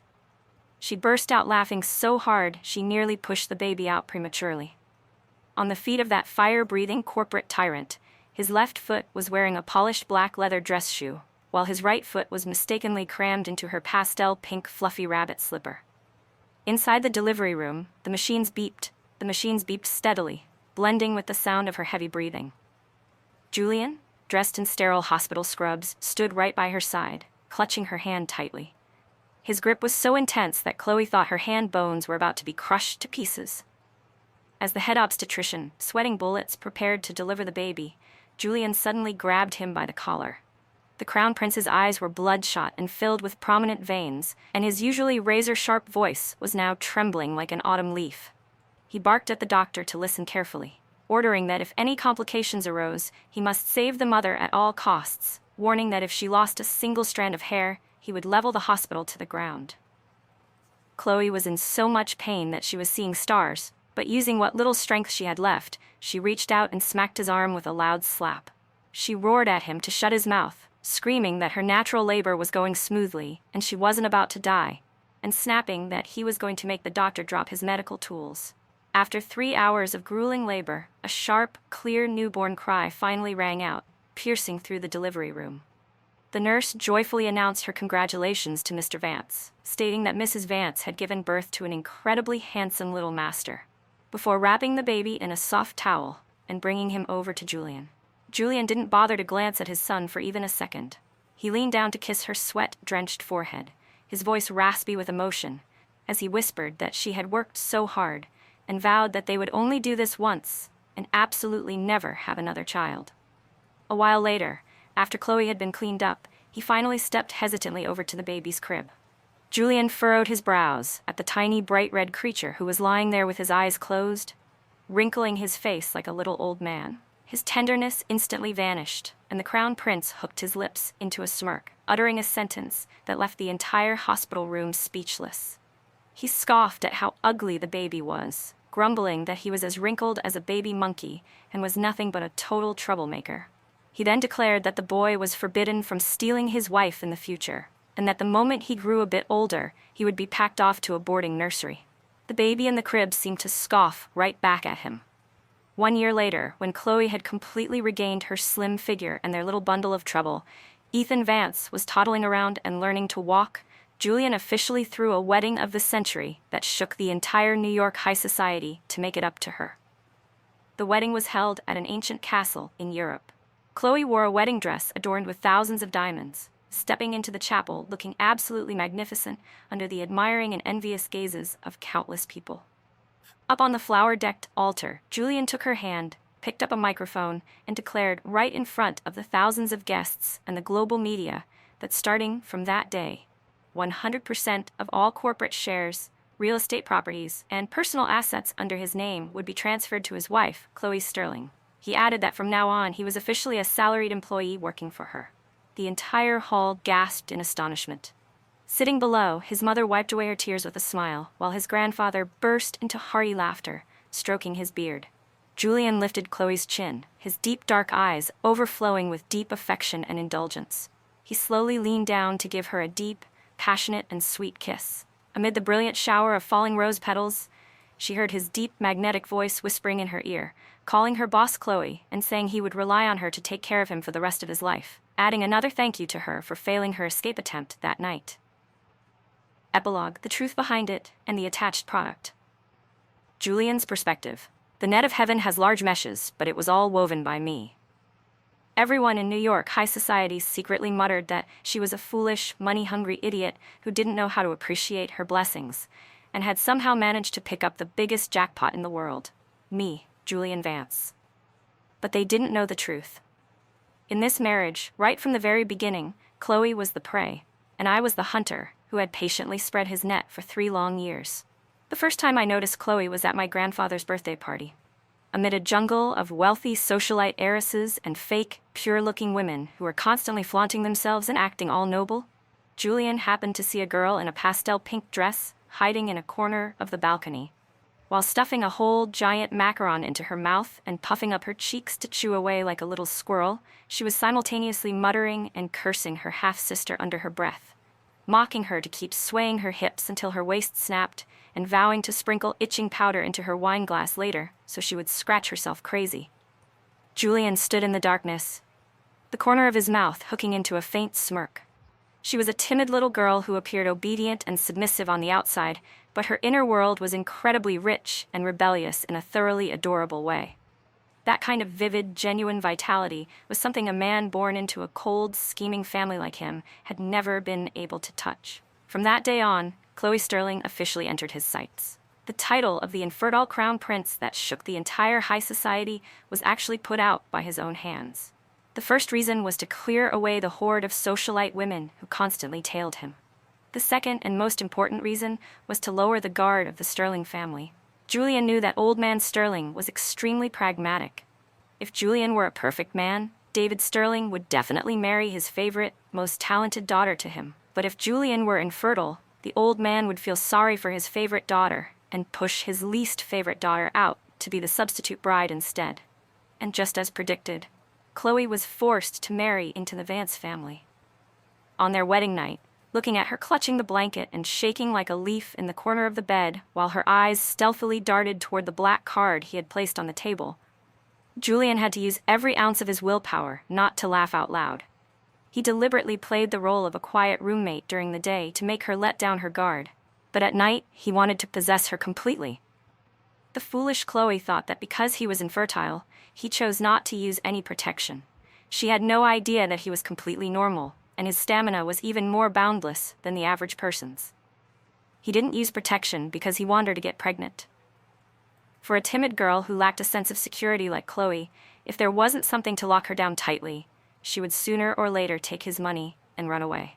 She burst out laughing so hard she nearly pushed the baby out prematurely. On the feet of that fire-breathing corporate tyrant, his left foot was wearing a polished black leather dress shoe, while his right foot was mistakenly crammed into her pastel pink fluffy rabbit slipper. Inside the delivery room, the machines beeped steadily, blending with the sound of her heavy breathing. Julian, dressed in sterile hospital scrubs, stood right by her side, clutching her hand tightly. His grip was so intense that Chloe thought her hand bones were about to be crushed to pieces. As the head obstetrician, sweating bullets, prepared to deliver the baby, Julian suddenly grabbed him by the collar. The crown prince's eyes were bloodshot and filled with prominent veins, and his usually razor-sharp voice was now trembling like an autumn leaf. He barked at the doctor to listen carefully, ordering that if any complications arose, he must save the mother at all costs, warning that if she lost a single strand of hair, he would level the hospital to the ground. Chloe was in so much pain that she was seeing stars, But using what little strength she had left, she reached out and smacked his arm with a loud slap. She roared at him to shut his mouth, screaming that her natural labor was going smoothly and she wasn't about to die, and snapping that he was going to make the doctor drop his medical tools. After 3 hours of grueling labor, a sharp, clear newborn cry finally rang out, piercing through the delivery room. The nurse joyfully announced her congratulations to Mr. Vance, stating that Mrs. Vance had given birth to an incredibly handsome little master, before wrapping the baby in a soft towel and bringing him over to Julian. Julian didn't bother to glance at his son for even a second. He leaned down to kiss her sweat-drenched forehead, his voice raspy with emotion, as he whispered that she had worked so hard and vowed that they would only do this once and absolutely never have another child. A while later, after Chloe had been cleaned up, he finally stepped hesitantly over to the baby's crib. Julian furrowed his brows at the tiny bright red creature who was lying there with his eyes closed, wrinkling his face like a little old man. His tenderness instantly vanished, and the crown prince hooked his lips into a smirk, uttering a sentence that left the entire hospital room speechless. He scoffed at how ugly the baby was, grumbling that he was as wrinkled as a baby monkey and was nothing but a total troublemaker. He then declared that the boy was forbidden from stealing his wife in the future, and that the moment he grew a bit older, he would be packed off to a boarding nursery. The baby in the crib seemed to scoff right back at him. 1 year later, when Chloe had completely regained her slim figure and their little bundle of trouble, Ethan Vance was toddling around and learning to walk, Julian officially threw a wedding of the century that shook the entire New York high society to make it up to her. The wedding was held at an ancient castle in Europe. Chloe wore a wedding dress adorned with thousands of diamonds, stepping into the chapel looking absolutely magnificent under the admiring and envious gazes of countless people. Up on the flower-decked altar, Julian took her hand, picked up a microphone, and declared right in front of the thousands of guests and the global media that starting from that day, 100% of all corporate shares, real estate properties, and personal assets under his name would be transferred to his wife, Chloe Sterling. He added that from now on he was officially a salaried employee working for her. The entire hall gasped in astonishment. Sitting below, his mother wiped away her tears with a smile, while his grandfather burst into hearty laughter, stroking his beard. Julian lifted Chloe's chin, his deep dark eyes overflowing with deep affection and indulgence. He slowly leaned down to give her a deep, passionate, and sweet kiss. Amid the brilliant shower of falling rose petals, she heard his deep, magnetic voice whispering in her ear, calling her boss Chloe and saying he would rely on her to take care of him for the rest of his life, adding another thank you to her for failing her escape attempt that night. Epilogue: the truth behind it and the attached product. Julian's perspective. The net of heaven has large meshes, but it was all woven by me. Everyone in New York high society secretly muttered that she was a foolish, money-hungry idiot who didn't know how to appreciate her blessings, and had somehow managed to pick up the biggest jackpot in the world. Me, Julian Vance. But they didn't know the truth. In this marriage, right from the very beginning, Chloe was the prey, and I was the hunter who had patiently spread his net for 3 long years. The first time I noticed Chloe was at my grandfather's birthday party. Amid a jungle of wealthy socialite heiresses and fake, pure-looking women who were constantly flaunting themselves and acting all noble, Julian happened to see a girl in a pastel pink dress hiding in a corner of the balcony. While stuffing a whole giant macaron into her mouth and puffing up her cheeks to chew away like a little squirrel, she was simultaneously muttering and cursing her half-sister under her breath, mocking her to keep swaying her hips until her waist snapped, and vowing to sprinkle itching powder into her wine glass later so she would scratch herself crazy. Julian stood in the darkness, the corner of his mouth hooking into a faint smirk. She was a timid little girl who appeared obedient and submissive on the outside, but her inner world was incredibly rich and rebellious in a thoroughly adorable way. That kind of vivid, genuine vitality was something a man born into a cold, scheming family like him had never been able to touch. From that day on, Chloe Sterling officially entered his sights. The title of the infertile crown prince that shook the entire high society was actually put out by his own hands. The first reason was to clear away the horde of socialite women who constantly tailed him. The second and most important reason was to lower the guard of the Sterling family. Julian knew that old man Sterling was extremely pragmatic. If Julian were a perfect man, David Sterling would definitely marry his favorite, most talented daughter to him. But if Julian were infertile, the old man would feel sorry for his favorite daughter and push his least favorite daughter out to be the substitute bride instead. And just as predicted, Chloe was forced to marry into the Vance family. On their wedding night, looking at her clutching the blanket and shaking like a leaf in the corner of the bed while her eyes stealthily darted toward the black card he had placed on the table, Julian had to use every ounce of his willpower not to laugh out loud. He deliberately played the role of a quiet roommate during the day to make her let down her guard, but at night he wanted to possess her completely. The foolish Chloe thought that because he was infertile, he chose not to use any protection. She had no idea that he was completely normal, and his stamina was even more boundless than the average person's. He didn't use protection because he wanted her to get pregnant. For a timid girl who lacked a sense of security like Chloe, if there wasn't something to lock her down tightly, she would sooner or later take his money and run away.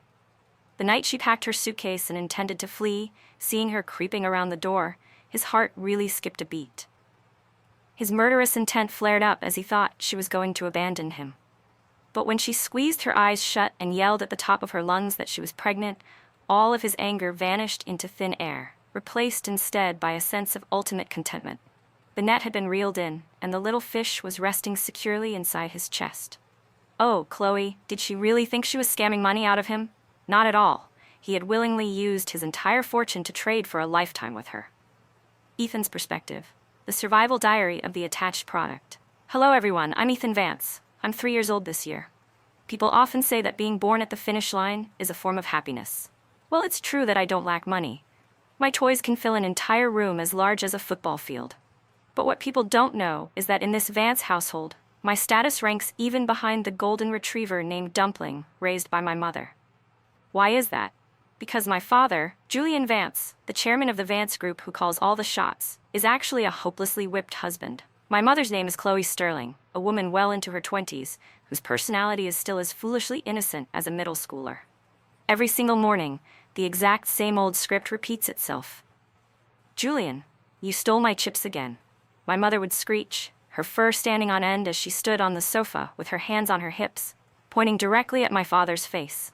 The night she packed her suitcase and intended to flee, seeing her creeping around the door, his heart really skipped a beat. His murderous intent flared up as he thought she was going to abandon him. But when she squeezed her eyes shut and yelled at the top of her lungs that she was pregnant, all of his anger vanished into thin air, replaced instead by a sense of ultimate contentment. The net had been reeled in, and the little fish was resting securely inside his chest. Oh, Chloe, did she really think she was scamming money out of him? Not at all. He had willingly used his entire fortune to trade for a lifetime with her. Ethan's perspective. The survival diary of the attached product. Hello everyone, I'm Ethan Vance. I'm 3 years old this year. People often say that being born at the finish line is a form of happiness. Well, it's true that I don't lack money. My toys can fill an entire room as large as a football field. But what people don't know is that in this Vance household, my status ranks even behind the golden retriever named Dumpling, raised by my mother. Why is that? Because my father, Julian Vance, the chairman of the Vance group who calls all the shots, is actually a hopelessly whipped husband. My mother's name is Chloe Sterling, a woman well into her 20s, whose personality is still as foolishly innocent as a middle schooler. Every single morning, the exact same old script repeats itself. Julian, you stole my chips again. My mother would screech, her fur standing on end as she stood on the sofa with her hands on her hips, pointing directly at my father's face.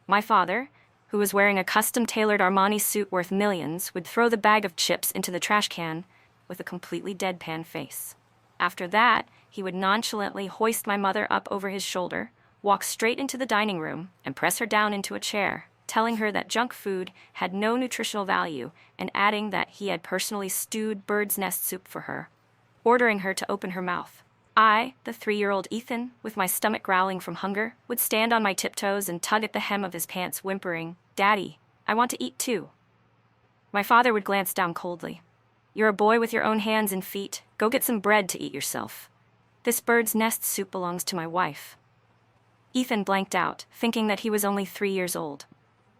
My father, who was wearing a custom-tailored Armani suit worth millions, would throw the bag of chips into the trash can with a completely deadpan face. After that, he would nonchalantly hoist my mother up over his shoulder, walk straight into the dining room, and press her down into a chair, telling her that junk food had no nutritional value and adding that he had personally stewed bird's nest soup for her, ordering her to open her mouth. I, the 3-year-old Ethan, with my stomach growling from hunger, would stand on my tiptoes and tug at the hem of his pants, whimpering, "Daddy, I want to eat too." My father would glance down coldly. "You're a boy with your own hands and feet. Go get some bread to eat yourself. This bird's nest soup belongs to my wife." Ethan blanked out, thinking that he was only 3 years old.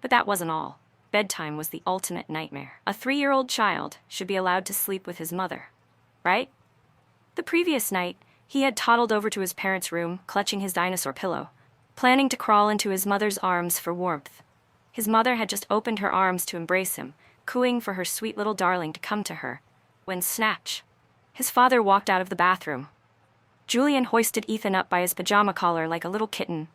But that wasn't all. Bedtime was the ultimate nightmare. A 3-year-old child should be allowed to sleep with his mother, right? The previous night, he had toddled over to his parents' room, clutching his dinosaur pillow, planning to crawl into his mother's arms for warmth. His mother had just opened her arms to embrace him, cooing for her sweet little darling to come to her, when snatch. His father walked out of the bathroom. Julian hoisted Ethan up by his pajama collar like a little kitten,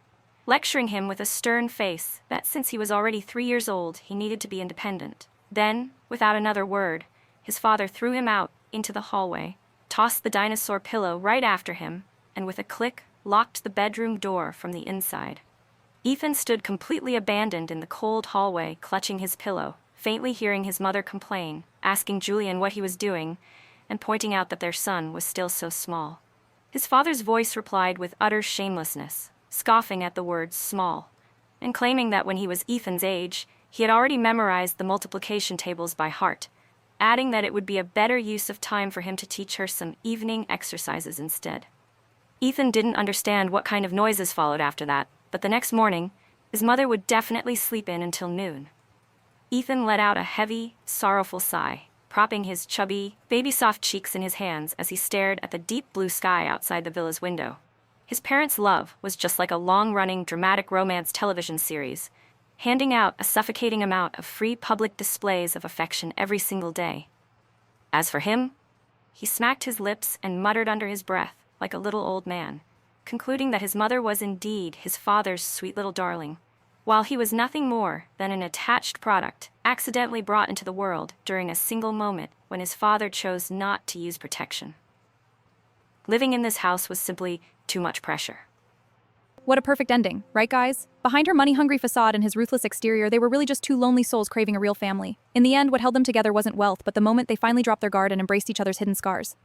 lecturing him with a stern face that since he was already 3 years old, he needed to be independent. Then, without another word, his father threw him out into the hallway, tossed the dinosaur pillow right after him, and with a click, locked the bedroom door from the inside. Ethan stood completely abandoned in the cold hallway, clutching his pillow, faintly hearing his mother complain, asking Julian what he was doing, and pointing out that their son was still so small. His father's voice replied with utter shamelessness, scoffing at the word small, and claiming that when he was Ethan's age, he had already memorized the multiplication tables by heart, adding that it would be a better use of time for him to teach her some evening exercises instead. Ethan didn't understand what kind of noises followed after that, but the next morning, his mother would definitely sleep in until noon. Ethan let out a heavy, sorrowful sigh, propping his chubby, baby-soft cheeks in his hands as he stared at the deep blue sky outside the villa's window. His parents' love was just like a long-running dramatic romance television series, handing out a suffocating amount of free public displays of affection every single day. As for him, he smacked his lips and muttered under his breath like a little old man, concluding that his mother was indeed his father's sweet little darling, while he was nothing more than an attached product, accidentally brought into the world during a single moment when his father chose not to use protection. Living in this house was simply too much pressure. What a perfect ending, right guys? Behind her money-hungry facade and his ruthless exterior, they were really just two lonely souls craving a real family. In the end, what held them together wasn't wealth, but the moment they finally dropped their guard and embraced each other's hidden scars.